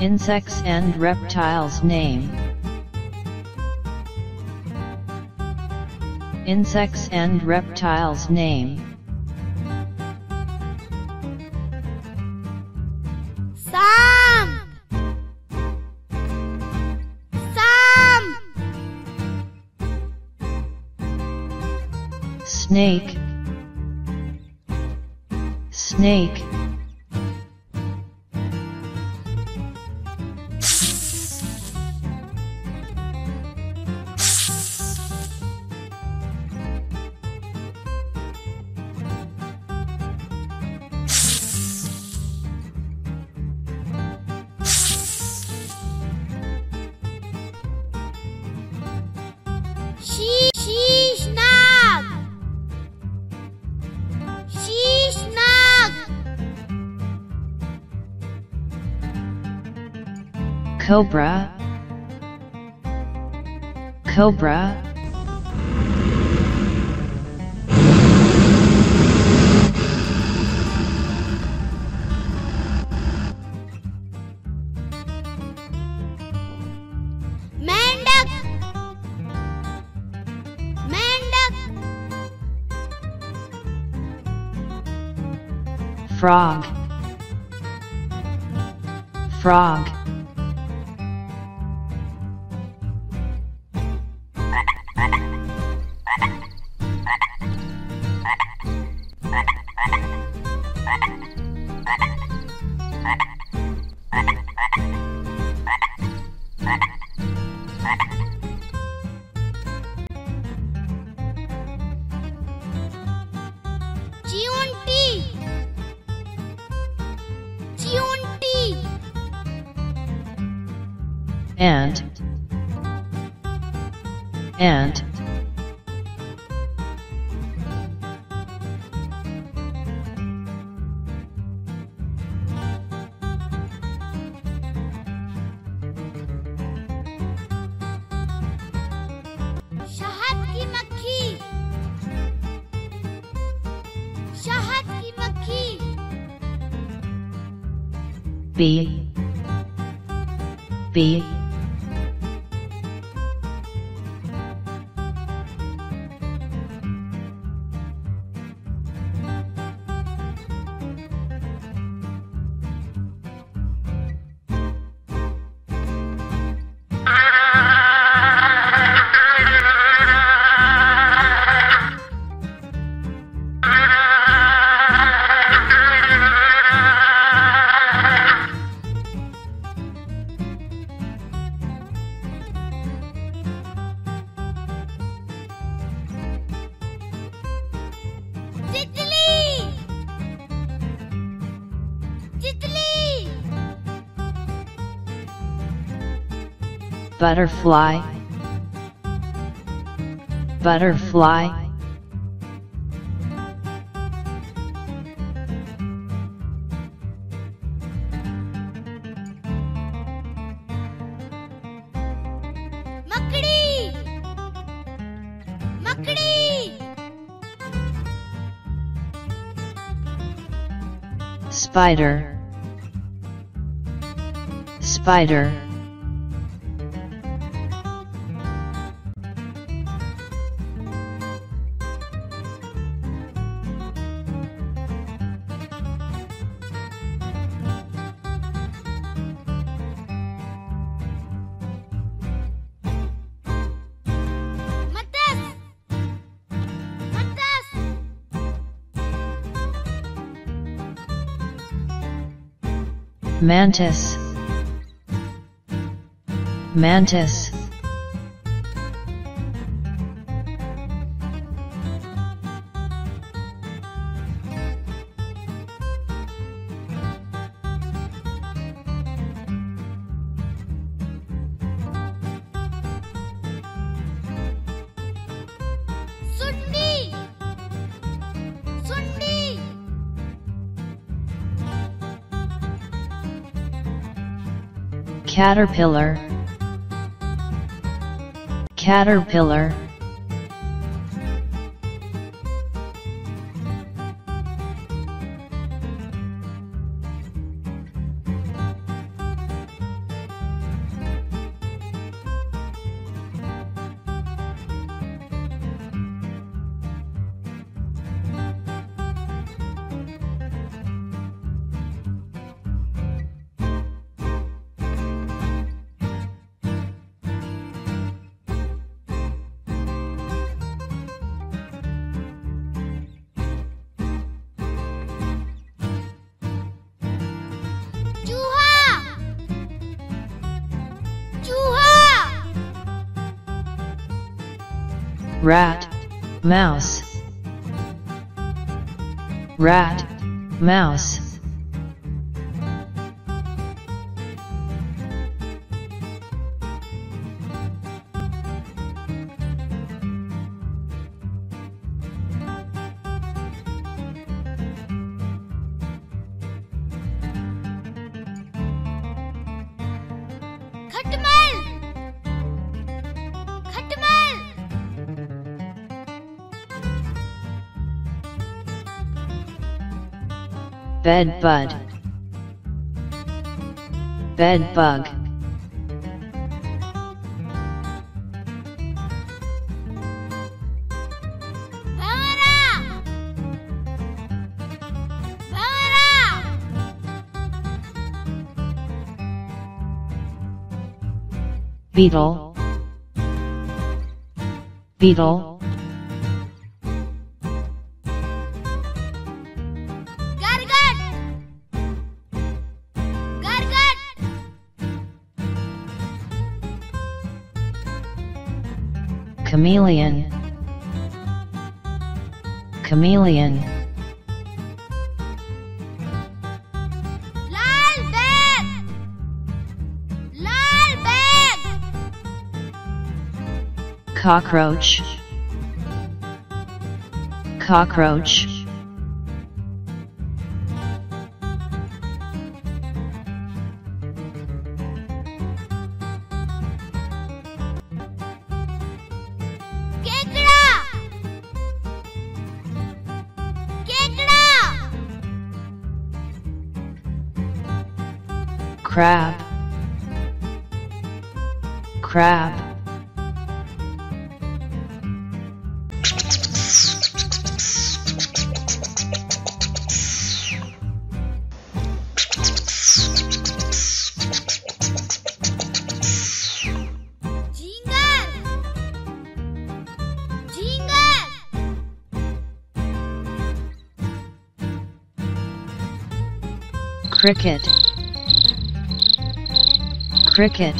Insects and reptiles name. Insects and reptiles name. Snake, snake. Cobra, cobra. Mendak, mendak. Frog, frog. Chunti, chunti. Ant, ant. शहद की मक्खी, शहद की मक्खी. Bee, bee. Butterfly, butterfly. मकड़ी, मकड़ी. Spider, spider. Mantis, mantis. सुंडी, सुंडी. Caterpillar, caterpillar. rat, mouse, rat, mouse. खटमल खटमल bed bud, bed bug, भंवरा भंवरा beetle, beetle, गरगट गरगट chameleon, chameleon, लाल बैग लाल बैग cockroach, cockroach, केकड़ा केकड़ा crab, crab, झींगर झींगर cricket, cricket,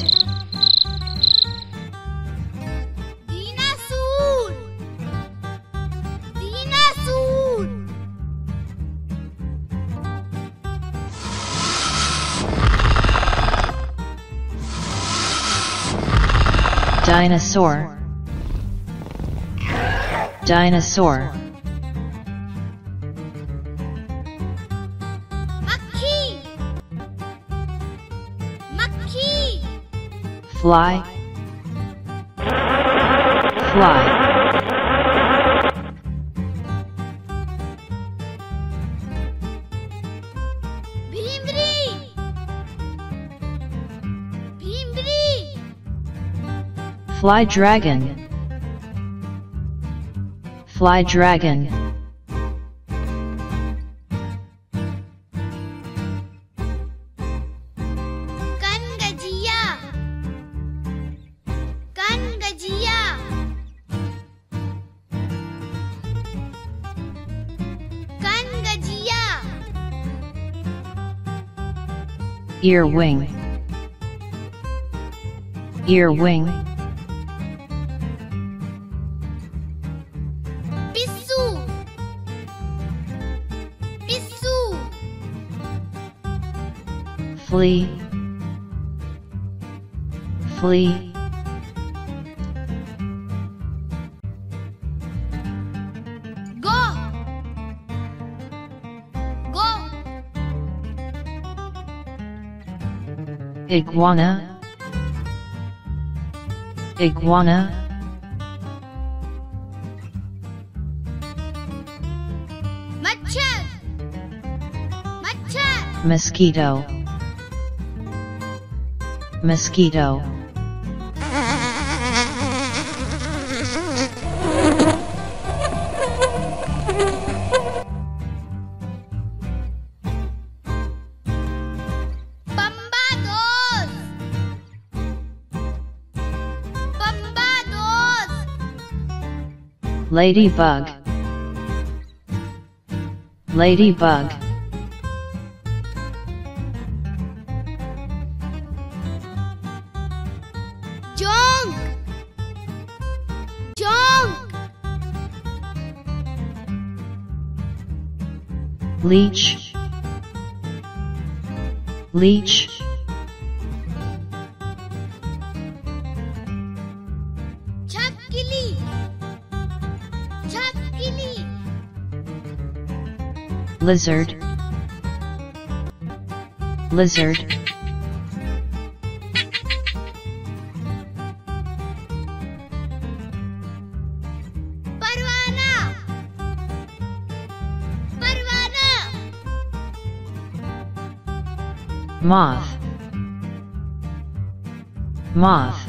दीनासूर दीनासूर dinosaur, dinosaur, मक्खी मक्खी fly, fly, भीमरी भीमरी fly dragon, fly dragon, कनगजिया कनगजिया कनगजिया earwing, earwing, पिस्सू पिस्सू flea, flea, गो गो iguana, iguana, मच्छर मच्छर mosquito, mosquito, बम्बादोस बम्बादोस ladybug, ladybug, जोंक जोंक leech, leech, छपकिली, छपकिली, lizard, lizard, परवाना, परवाना, moth, moth,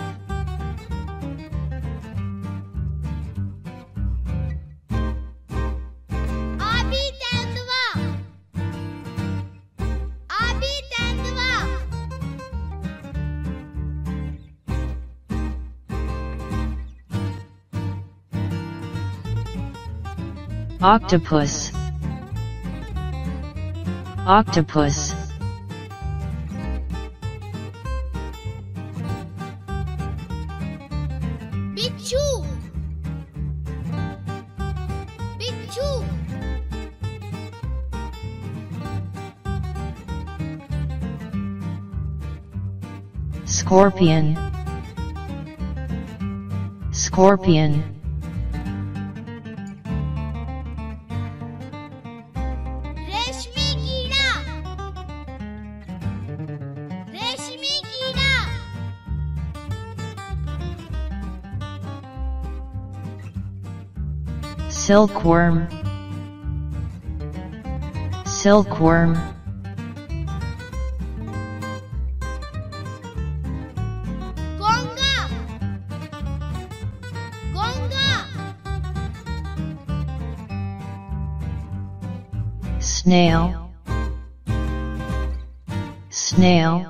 आबी तेंदुआ, आबी तेंदुआ, octopus, octopus, बिच्छू, बिच्छू, scorpion, scorpion, रेशमी कीड़ा, रेशमी कीड़ा, silkworm, silkworm, गोंगा, गोंगा, snail, snail,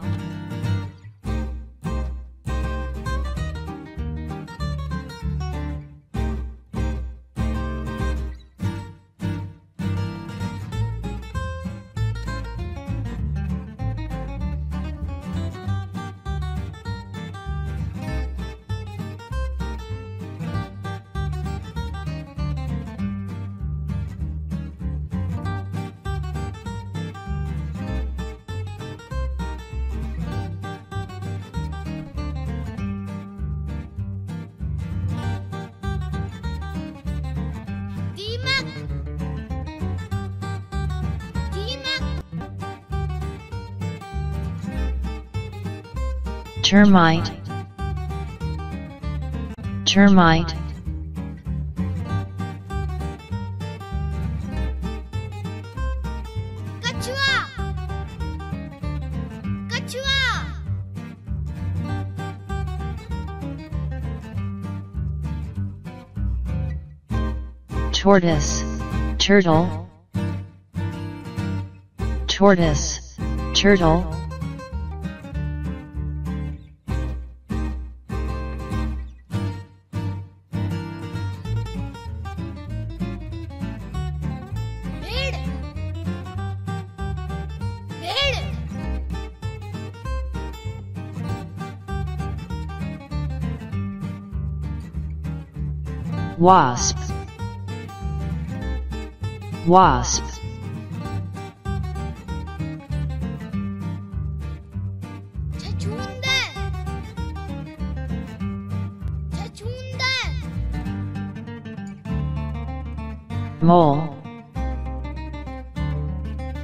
दीमक, दीमक, termite, termite, कछुआ, कछुआ, tortoise, turtle, tortoise, turtle, भेड़, भेड़, wasp, wasp, छछूंदर, छछूंदर, mole,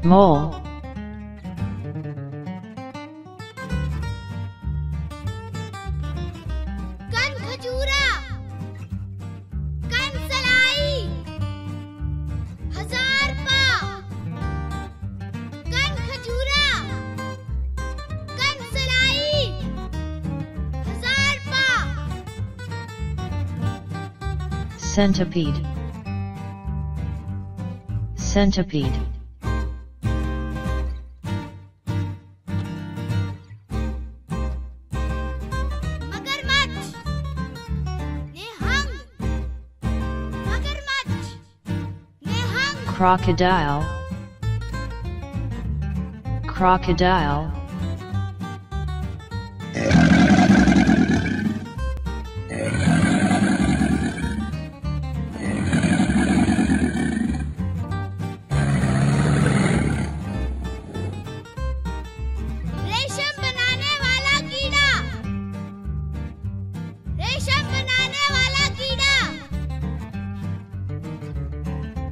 mole, कनखजूरा, कनसलाई, हजारपा, कनखजूरा, कनसलाई, हजारपा, centipede, centipede, मगरमच्छ, निहंग, मगरमच्छ, Nihang, crocodile, crocodile,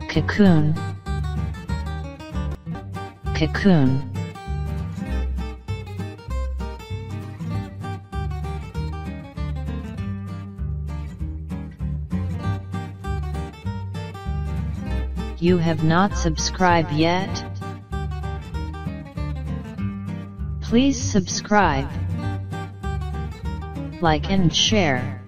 cocoon, cocoon. You have not subscribed yet? Please subscribe, like and share.